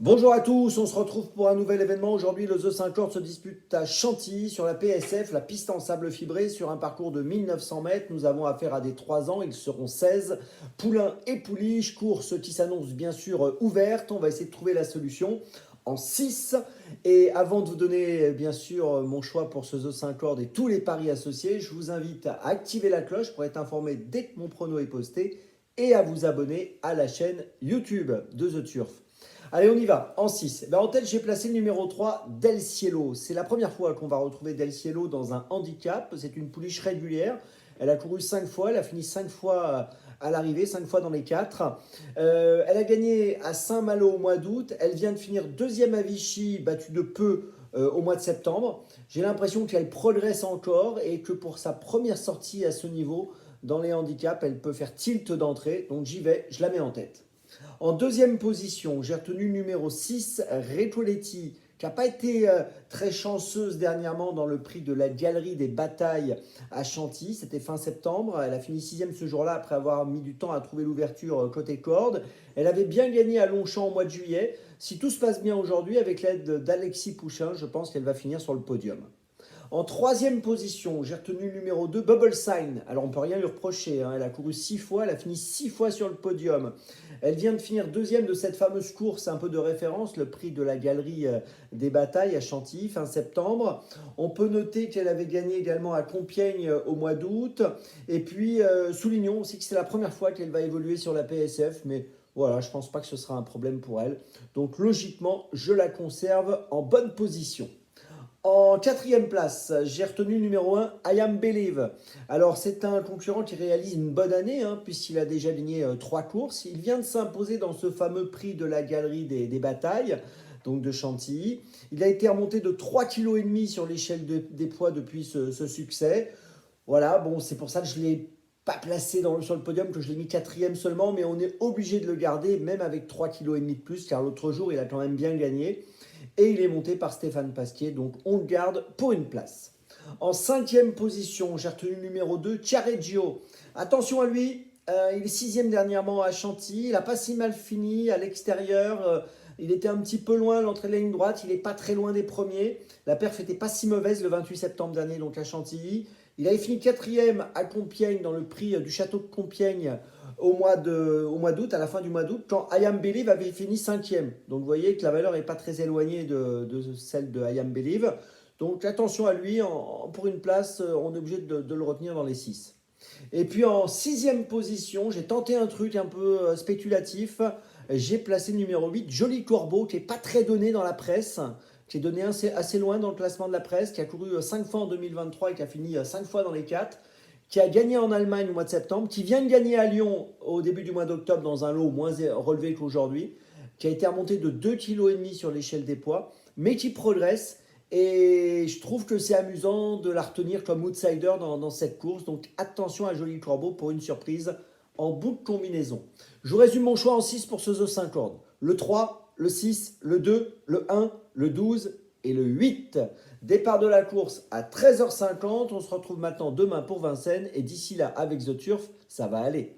Bonjour à tous, on se retrouve pour un nouvel événement. Aujourd'hui, le The 50 se dispute à Chantilly sur la PSF, la piste en sable fibré, sur un parcours de 1900 mètres. Nous avons affaire à des 3 ans, ils seront 16. Poulain et pouliche, course qui s'annonce bien sûr ouverte. On va essayer de trouver la solution en 6. Et avant de vous donner bien sûr mon choix pour ce The 50 et tous les paris associés, je vous invite à activer la cloche pour être informé dès que mon prono est posté et à vous abonner à la chaîne YouTube de The Turf. Allez, on y va. En 6. En tête, j'ai placé le numéro 3, Del Cielo. C'est la première fois qu'on va retrouver Del Cielo dans un handicap. C'est une pouliche régulière. Elle a couru 5 fois. Elle a fini 5 fois à l'arrivée, 5 fois dans les 4. Elle a gagné à Saint-Malo au mois d'août. Elle vient de finir deuxième à Vichy, battue de peu au mois de septembre. J'ai l'impression qu'elle progresse encore et que pour sa première sortie à ce niveau, dans les handicaps, elle peut faire tilt d'entrée. Donc j'y vais, je la mets en tête. En deuxième position, j'ai retenu le numéro 6, Recoletti, qui n'a pas été très chanceuse dernièrement dans le prix de la Galerie des Batailles à Chantilly. C'était fin septembre. Elle a fini 6e ce jour-là après avoir mis du temps à trouver l'ouverture côté corde. Elle avait bien gagné à Longchamp au mois de juillet. Si tout se passe bien aujourd'hui, avec l'aide d'Alexis Pouchin, je pense qu'elle va finir sur le podium. En troisième position, j'ai retenu le numéro 2, Bubble Sign. Alors on ne peut rien lui reprocher, hein. Elle a couru 6 fois, elle a fini 6 fois sur le podium. Elle vient de finir deuxième de cette fameuse course un peu de référence, le prix de la Galerie des Batailles à Chantilly, fin septembre. On peut noter qu'elle avait gagné également à Compiègne au mois d'août. Et puis soulignons aussi que c'est la première fois qu'elle va évoluer sur la PSF, mais voilà, je ne pense pas que ce sera un problème pour elle. Donc logiquement, je la conserve en bonne position. En quatrième place, j'ai retenu le numéro 1, I Am Believe. Alors, c'est un concurrent qui réalise une bonne année, hein, puisqu'il a déjà gagné 3 courses. Il vient de s'imposer dans ce fameux prix de la Galerie des Batailles, donc de Chantilly. Il a été remonté de 3,5 kg sur l'échelle des poids depuis ce succès. Voilà, bon, c'est pour ça que je ne l'ai pas placé sur le podium, que je l'ai mis quatrième seulement, mais on est obligé de le garder, même avec 3,5 kg de plus, car l'autre jour, il a quand même bien gagné. Et il est monté par Stéphane Pasquier, donc on le garde pour une place. En cinquième position, j'ai retenu le numéro 2, Chiareggio. Attention à lui, il est sixième dernièrement à Chantilly, il n'a pas si mal fini à l'extérieur. Il était un petit peu loin à l'entrée de la ligne droite, il n'est pas très loin des premiers. La perf n'était pas si mauvaise le 28 septembre dernier, donc à Chantilly. Il avait fini quatrième à Compiègne dans le prix du château de Compiègne au mois d'août, à la fin du mois d'août, quand I Am Believe avait fini cinquième. Donc vous voyez que la valeur n'est pas très éloignée de celle de I Am Believe. Donc attention à lui, pour une place, on est obligé de le retenir dans les 6. Et puis en sixième position, j'ai tenté un truc un peu spéculatif. J'ai placé le numéro 8, Joli Corbeau, qui n'est pas très donné dans la presse, qui est donné assez loin dans le classement de la presse, qui a couru 5 fois en 2023 et qui a fini 5 fois dans les 4, qui a gagné en Allemagne au mois de septembre, qui vient de gagner à Lyon au début du mois d'octobre dans un lot moins relevé qu'aujourd'hui, qui a été remonté de 2,5 kg sur l'échelle des poids, mais qui progresse. Et je trouve que c'est amusant de la retenir comme outsider dans cette course. Donc attention à Joli Corbeau pour une surprise en bout de combinaison. Je vous résume mon choix en 6 pour ce The 50. Le 3, le 6, le 2, le 1, le 12 et le 8. Départ de la course à 13h50. On se retrouve maintenant demain pour Vincennes. Et d'ici là, avec The Turf, ça va aller.